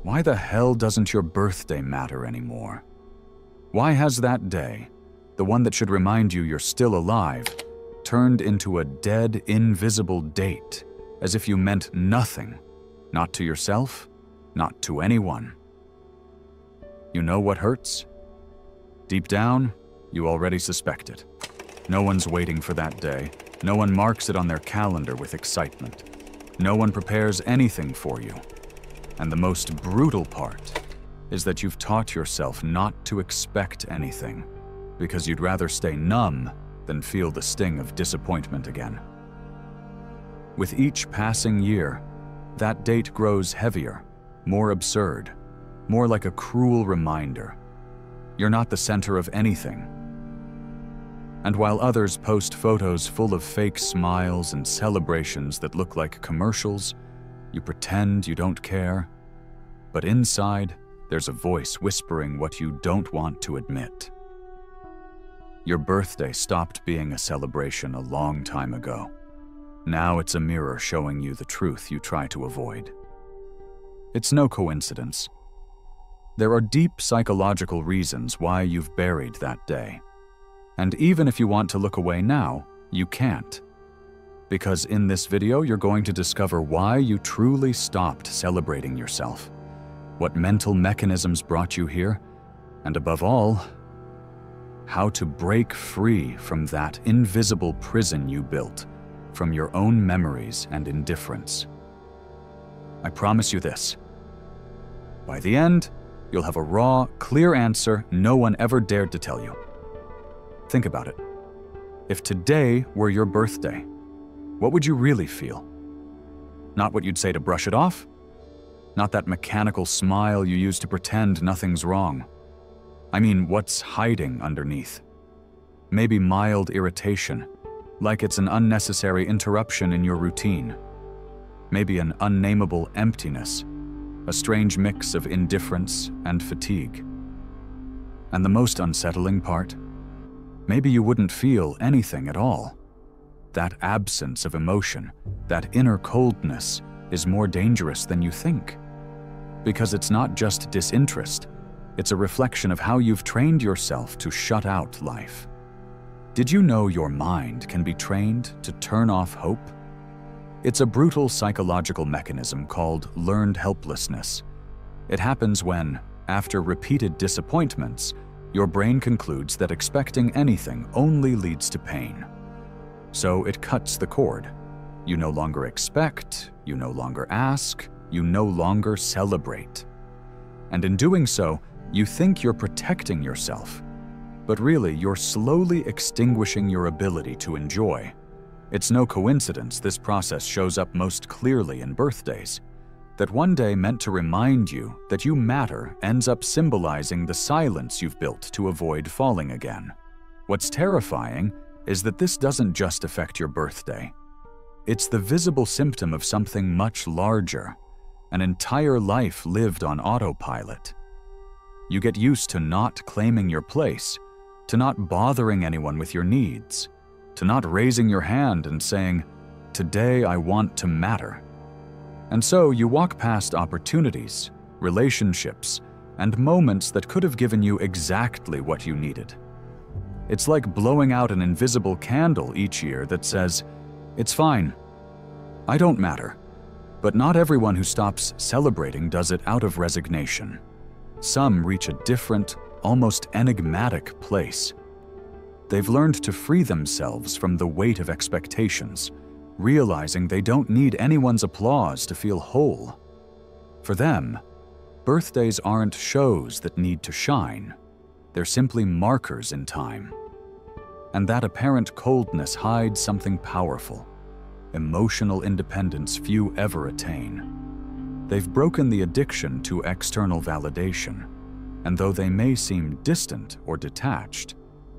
Why the hell doesn't your birthday matter anymore? Why has that day, the one that should remind you you're still alive, turned into a dead, invisible date, as if you meant nothing, not to yourself, not to anyone? You know what hurts? Deep down, you already suspect it. No one's waiting for that day. No one marks it on their calendar with excitement. No one prepares anything for you. And the most brutal part is that you've taught yourself not to expect anything because you'd rather stay numb than feel the sting of disappointment again. With each passing year, that date grows heavier, more absurd, more like a cruel reminder. You're not the center of anything. And while others post photos full of fake smiles and celebrations that look like commercials, you pretend you don't care. But inside, there's a voice whispering what you don't want to admit. Your birthday stopped being a celebration a long time ago. Now it's a mirror showing you the truth you try to avoid. It's no coincidence. There are deep psychological reasons why you've buried that day. And even if you want to look away now, you can't. Because in this video, you're going to discover why you truly stopped celebrating yourself, what mental mechanisms brought you here, and above all, how to break free from that invisible prison you built from your own memories and indifference. I promise you this. By the end, you'll have a raw, clear answer no one ever dared to tell you. Think about it. If today were your birthday, what would you really feel? Not what you'd say to brush it off? Not that mechanical smile you use to pretend nothing's wrong. I mean, what's hiding underneath? Maybe mild irritation, like it's an unnecessary interruption in your routine. Maybe an unnameable emptiness, a strange mix of indifference and fatigue. And the most unsettling part? Maybe you wouldn't feel anything at all. That absence of emotion, that inner coldness, is more dangerous than you think. Because it's not just disinterest, it's a reflection of how you've trained yourself to shut out life. Did you know your mind can be trained to turn off hope? It's a brutal psychological mechanism called learned helplessness. It happens when, after repeated disappointments, your brain concludes that expecting anything only leads to pain. So it cuts the cord. You no longer expect, you no longer ask, you no longer celebrate. And in doing so, you think you're protecting yourself. But really, you're slowly extinguishing your ability to enjoy. It's no coincidence this process shows up most clearly in birthdays. That one day meant to remind you that you matter ends up symbolizing the silence you've built to avoid falling again. What's terrifying is that this doesn't just affect your birthday. It's the visible symptom of something much larger, an entire life lived on autopilot. You get used to not claiming your place, to not bothering anyone with your needs, to not raising your hand and saying, "Today I want to matter." And so you walk past opportunities, relationships, and moments that could have given you exactly what you needed. It's like blowing out an invisible candle each year that says, "It's fine. I don't matter." But not everyone who stops celebrating does it out of resignation. Some reach a different, almost enigmatic place. They've learned to free themselves from the weight of expectations, realizing they don't need anyone's applause to feel whole. For them, birthdays aren't shows that need to shine. They're simply markers in time. And that apparent coldness hides something powerful, emotional independence few ever attain. They've broken the addiction to external validation, and though they may seem distant or detached,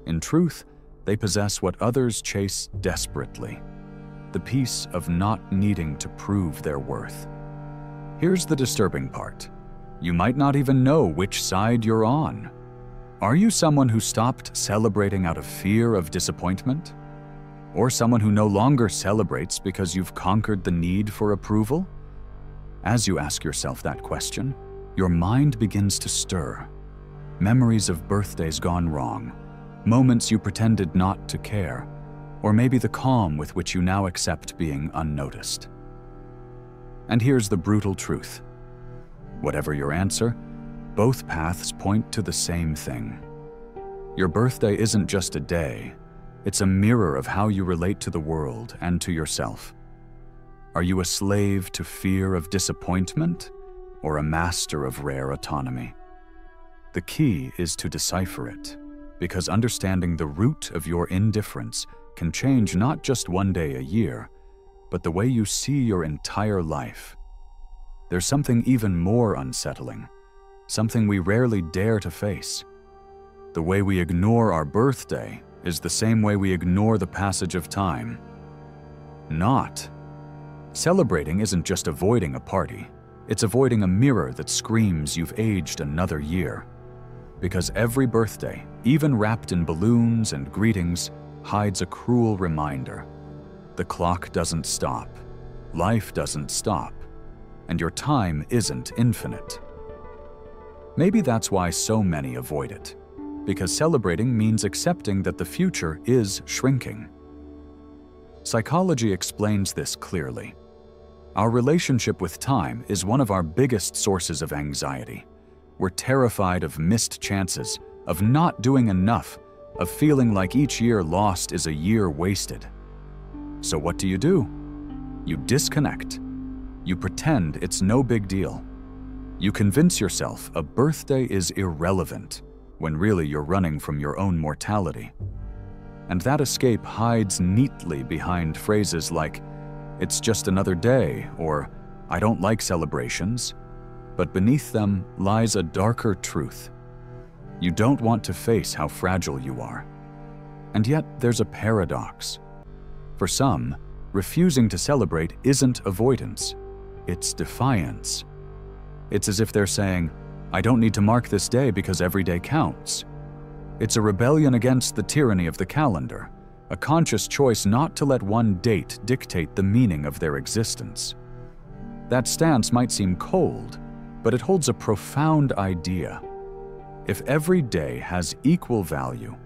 in truth, they possess what others chase desperately: the peace of not needing to prove their worth. Here's the disturbing part. You might not even know which side you're on. Are you someone who stopped celebrating out of fear of disappointment? Or someone who no longer celebrates because you've conquered the need for approval? As you ask yourself that question, your mind begins to stir. Memories of birthdays gone wrong, moments you pretended not to care, or maybe the calm with which you now accept being unnoticed. And here's the brutal truth. Whatever your answer, both paths point to the same thing. Your birthday isn't just a day, it's a mirror of how you relate to the world and to yourself. Are you a slave to fear of disappointment, or a master of rare autonomy? The key is to decipher it, because understanding the root of your indifference can change not just one day a year, but the way you see your entire life. There's something even more unsettling, something we rarely dare to face. The way we ignore our birthday is the same way we ignore the passage of time. Not. Celebrating isn't just avoiding a party, it's avoiding a mirror that screams you've aged another year. Because every birthday, even wrapped in balloons and greetings, hides a cruel reminder. The clock doesn't stop, life doesn't stop, and your time isn't infinite. Maybe that's why so many avoid it, because celebrating means accepting that the future is shrinking. Psychology explains this clearly. Our relationship with time is one of our biggest sources of anxiety. We're terrified of missed chances, of not doing enough, of feeling like each year lost is a year wasted. So what do? You disconnect. You pretend it's no big deal. You convince yourself a birthday is irrelevant, when really you're running from your own mortality. And that escape hides neatly behind phrases like, "It's just another day," or "I don't like celebrations." But beneath them lies a darker truth. You don't want to face how fragile you are. And yet there's a paradox. For some, refusing to celebrate isn't avoidance, it's defiance. It's as if they're saying, "I don't need to mark this day because every day counts." It's a rebellion against the tyranny of the calendar, a conscious choice not to let one date dictate the meaning of their existence. That stance might seem cold, but it holds a profound idea. If every day has equal value,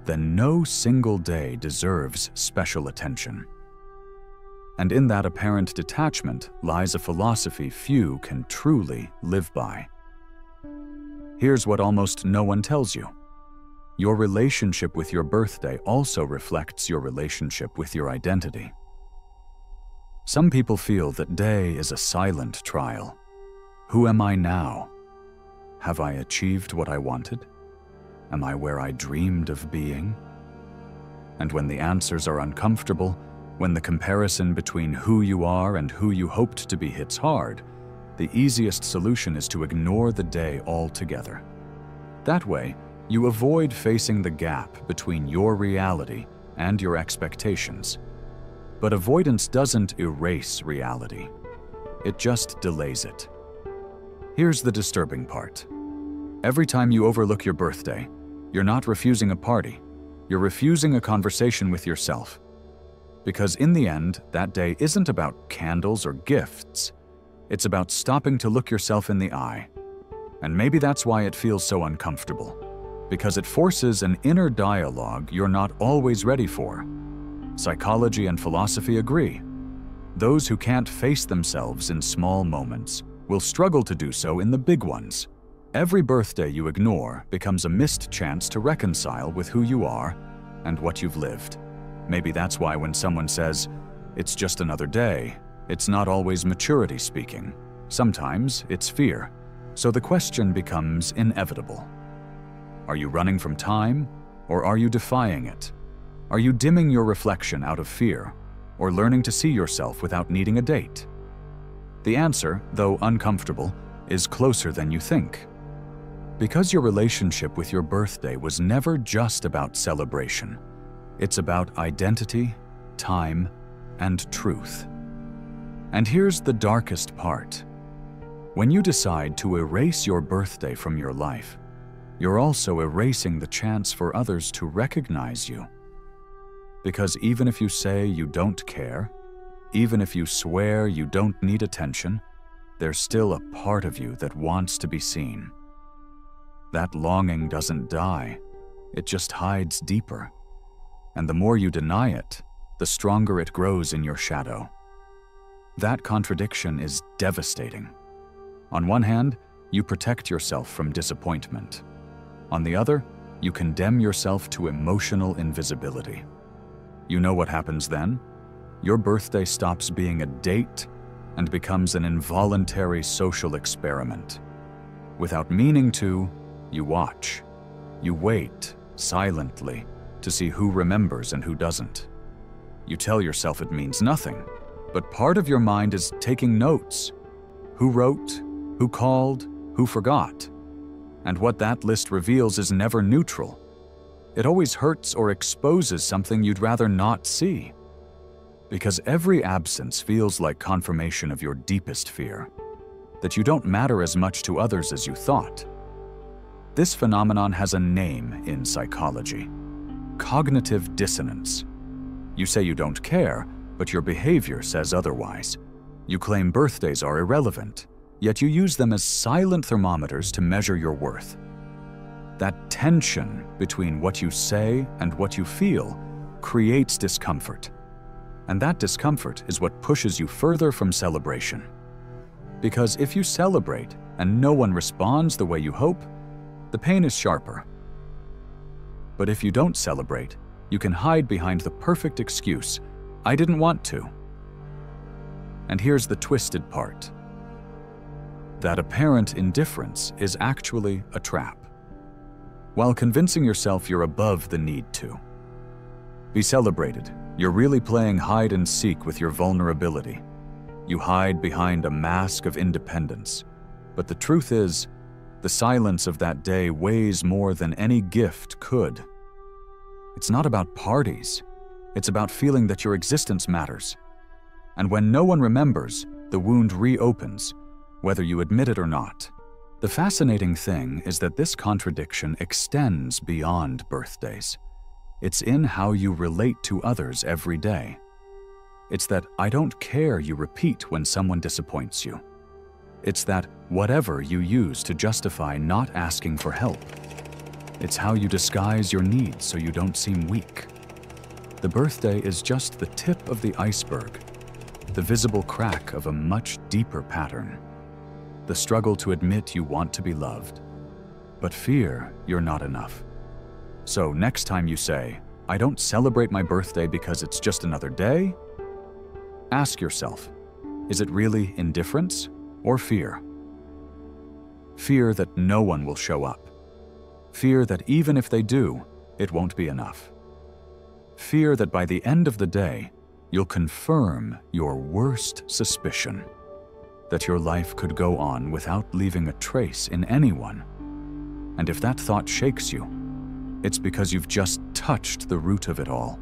then no single day deserves special attention. And in that apparent detachment lies a philosophy few can truly live by. Here's what almost no one tells you. Your relationship with your birthday also reflects your relationship with your identity. Some people feel that day is a silent trial. Who am I now? Have I achieved what I wanted? Am I where I dreamed of being? And when the answers are uncomfortable, when the comparison between who you are and who you hoped to be hits hard, the easiest solution is to ignore the day altogether. That way, you avoid facing the gap between your reality and your expectations. But avoidance doesn't erase reality. It just delays it. Here's the disturbing part. Every time you overlook your birthday, you're not refusing a party, you're refusing a conversation with yourself. Because in the end, that day isn't about candles or gifts. It's about stopping to look yourself in the eye. And maybe that's why it feels so uncomfortable. Because it forces an inner dialogue you're not always ready for. Psychology and philosophy agree. Those who can't face themselves in small moments will struggle to do so in the big ones. Every birthday you ignore becomes a missed chance to reconcile with who you are and what you've lived. Maybe that's why when someone says, "It's just another day," it's not always maturity speaking. Sometimes it's fear. So the question becomes inevitable. Are you running from time, or are you defying it? Are you dimming your reflection out of fear, or learning to see yourself without needing a date? The answer, though uncomfortable, is closer than you think. Because your relationship with your birthday was never just about celebration. It's about identity, time, and truth. And here's the darkest part. When you decide to erase your birthday from your life, you're also erasing the chance for others to recognize you. Because even if you say you don't care, even if you swear you don't need attention, there's still a part of you that wants to be seen. That longing doesn't die, it just hides deeper. And the more you deny it, the stronger it grows in your shadow. That contradiction is devastating. On one hand, you protect yourself from disappointment. On the other, you condemn yourself to emotional invisibility. You know what happens then? Your birthday stops being a date and becomes an involuntary social experiment. Without meaning to, you watch. You wait, silently, to see who remembers and who doesn't. You tell yourself it means nothing, but part of your mind is taking notes. Who wrote? Who called? Who forgot? And what that list reveals is never neutral. It always hurts or exposes something you'd rather not see. Because every absence feels like confirmation of your deepest fear, that you don't matter as much to others as you thought. This phenomenon has a name in psychology: cognitive dissonance. You say you don't care, but your behavior says otherwise. You claim birthdays are irrelevant, yet you use them as silent thermometers to measure your worth. That tension between what you say and what you feel creates discomfort. And that discomfort is what pushes you further from celebration. Because if you celebrate and no one responds the way you hope, the pain is sharper. But if you don't celebrate, you can hide behind the perfect excuse, "I didn't want to." And here's the twisted part. That apparent indifference is actually a trap. While convincing yourself you're above the need to be celebrated, you're really playing hide and seek with your vulnerability. You hide behind a mask of independence. But the truth is, the silence of that day weighs more than any gift could. It's not about parties. It's about feeling that your existence matters. And when no one remembers, the wound reopens, whether you admit it or not. The fascinating thing is that this contradiction extends beyond birthdays. It's in how you relate to others every day. It's that "I don't care" you repeat when someone disappoints you. It's that whatever you use to justify not asking for help. It's how you disguise your needs so you don't seem weak. The birthday is just the tip of the iceberg, the visible crack of a much deeper pattern. The struggle to admit you want to be loved, but fear you're not enough. So next time you say, "I don't celebrate my birthday because it's just another day," ask yourself, is it really indifference or fear? Fear that no one will show up. Fear that even if they do, it won't be enough. Fear that by the end of the day, you'll confirm your worst suspicion, that your life could go on without leaving a trace in anyone. And if that thought shakes you, it's because you've just touched the root of it all.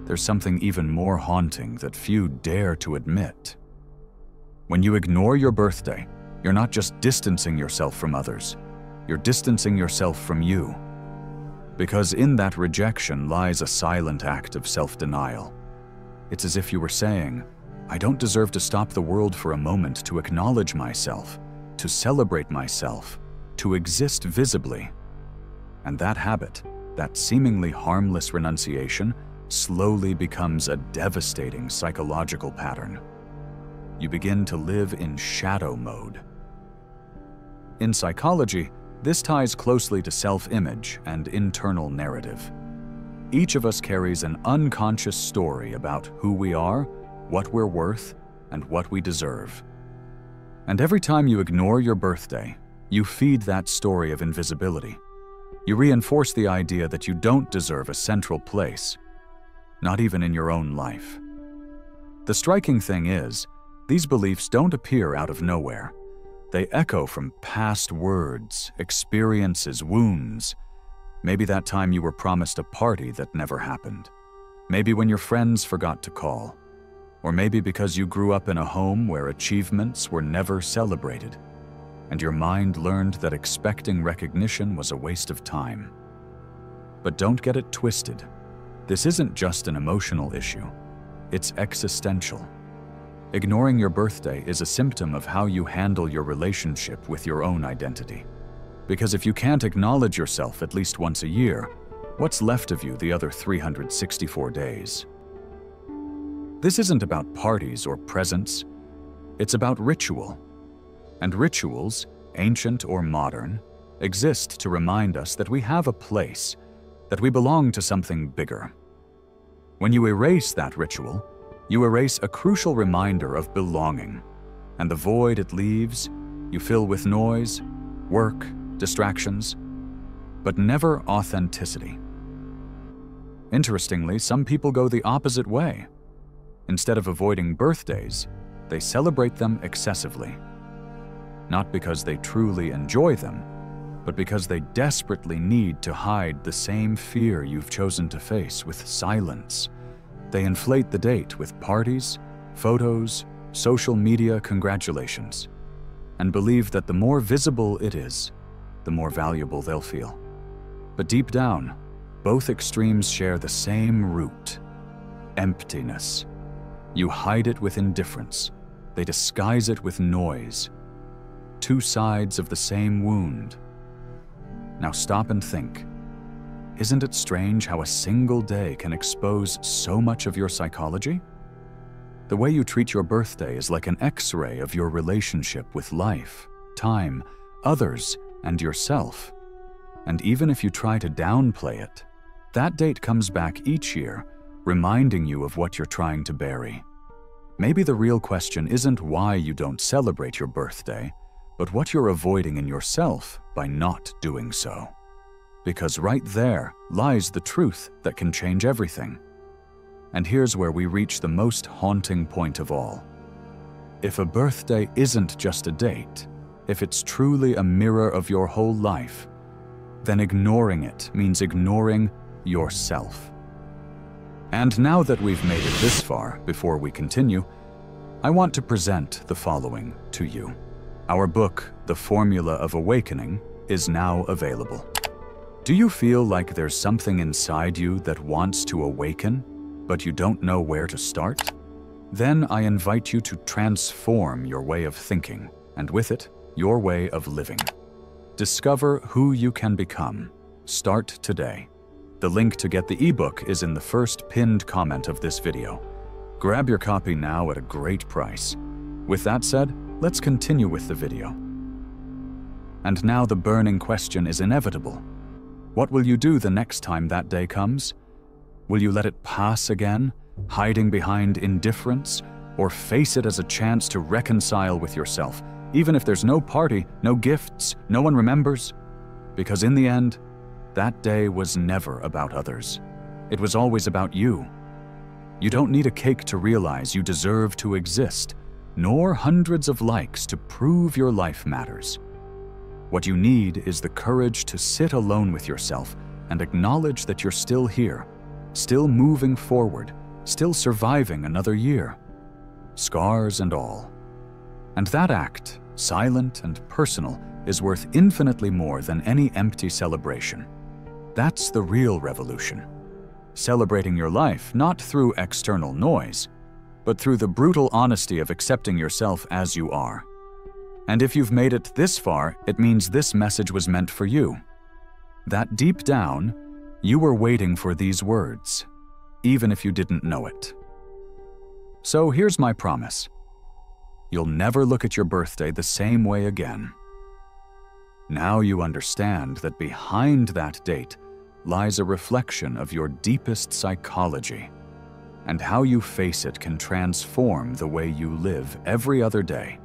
There's something even more haunting that few dare to admit. When you ignore your birthday, you're not just distancing yourself from others, you're distancing yourself from you. Because in that rejection lies a silent act of self-denial. It's as if you were saying, "I don't deserve to stop the world for a moment to acknowledge myself, to celebrate myself, to exist visibly." And that habit, that seemingly harmless renunciation, slowly becomes a devastating psychological pattern. You begin to live in shadow mode. In psychology, this ties closely to self-image and internal narrative. Each of us carries an unconscious story about who we are, what we're worth, and what we deserve. And every time you ignore your birthday, you feed that story of invisibility. You reinforce the idea that you don't deserve a central place, not even in your own life. The striking thing is, these beliefs don't appear out of nowhere. They echo from past words, experiences, wounds. Maybe that time you were promised a party that never happened. Maybe when your friends forgot to call. Or maybe because you grew up in a home where achievements were never celebrated, and your mind learned that expecting recognition was a waste of time. But don't get it twisted. This isn't just an emotional issue. It's existential. Ignoring your birthday is a symptom of how you handle your relationship with your own identity. Because if you can't acknowledge yourself at least once a year, what's left of you the other 364 days? This isn't about parties or presents. It's about ritual. And rituals, ancient or modern, exist to remind us that we have a place, that we belong to something bigger. When you erase that ritual, you erase a crucial reminder of belonging, and the void it leaves, you fill with noise, work, distractions, but never authenticity. Interestingly, some people go the opposite way. Instead of avoiding birthdays, they celebrate them excessively. Not because they truly enjoy them, but because they desperately need to hide the same fear you've chosen to face with silence. They inflate the date with parties, photos, social media congratulations, and believe that the more visible it is, the more valuable they'll feel. But deep down, both extremes share the same root: emptiness. You hide it with indifference. They disguise it with noise. Two sides of the same wound. Now stop and think. Isn't it strange how a single day can expose so much of your psychology? The way you treat your birthday is like an X-ray of your relationship with life, time, others, and yourself. And even if you try to downplay it, that date comes back each year, reminding you of what you're trying to bury. Maybe the real question isn't why you don't celebrate your birthday, but what you're avoiding in yourself by not doing so. Because right there lies the truth that can change everything. And here's where we reach the most haunting point of all. If a birthday isn't just a date, if it's truly a mirror of your whole life, then ignoring it means ignoring yourself. And now that we've made it this far, before we continue, I want to present the following to you. Our book, The Formula of Awakening, is now available. Do you feel like there's something inside you that wants to awaken, but you don't know where to start? Then I invite you to transform your way of thinking, and with it, your way of living. Discover who you can become. Start today. The link to get the ebook is in the first pinned comment of this video. Grab your copy now at a great price. With that said, let's continue with the video. And now the burning question is inevitable. What will you do the next time that day comes? Will you let it pass again, hiding behind indifference, or face it as a chance to reconcile with yourself, even if there's no party, no gifts, no one remembers? Because in the end, that day was never about others. It was always about you. You don't need a cake to realize you deserve to exist, nor hundreds of likes to prove your life matters. What you need is the courage to sit alone with yourself and acknowledge that you're still here, still moving forward, still surviving another year, scars and all. And that act, silent and personal, is worth infinitely more than any empty celebration. That's the real revolution. Celebrating your life not through external noise, but through the brutal honesty of accepting yourself as you are. And if you've made it this far, it means this message was meant for you. That deep down, you were waiting for these words, even if you didn't know it. So here's my promise. You'll never look at your birthday the same way again. Now you understand that behind that date lies a reflection of your deepest psychology, and how you face it can transform the way you live every other day.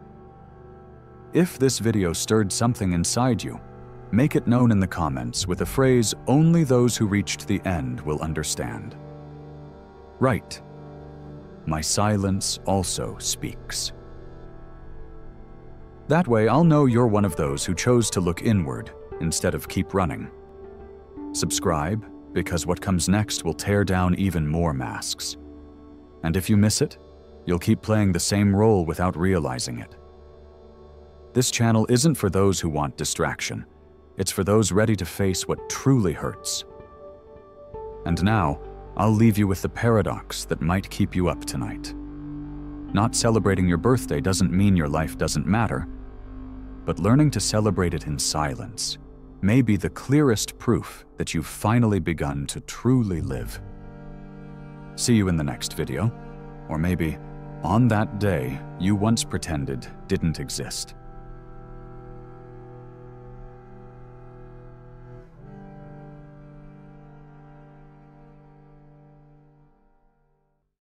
If this video stirred something inside you, make it known in the comments with a phrase only those who reached the end will understand. Write, "My silence also speaks." That way I'll know you're one of those who chose to look inward instead of keep running. Subscribe, because what comes next will tear down even more masks. And if you miss it, you'll keep playing the same role without realizing it. This channel isn't for those who want distraction. It's for those ready to face what truly hurts. And now, I'll leave you with the paradox that might keep you up tonight. Not celebrating your birthday doesn't mean your life doesn't matter, but learning to celebrate it in silence may be the clearest proof that you've finally begun to truly live. See you in the next video, or maybe on that day you once pretended didn't exist.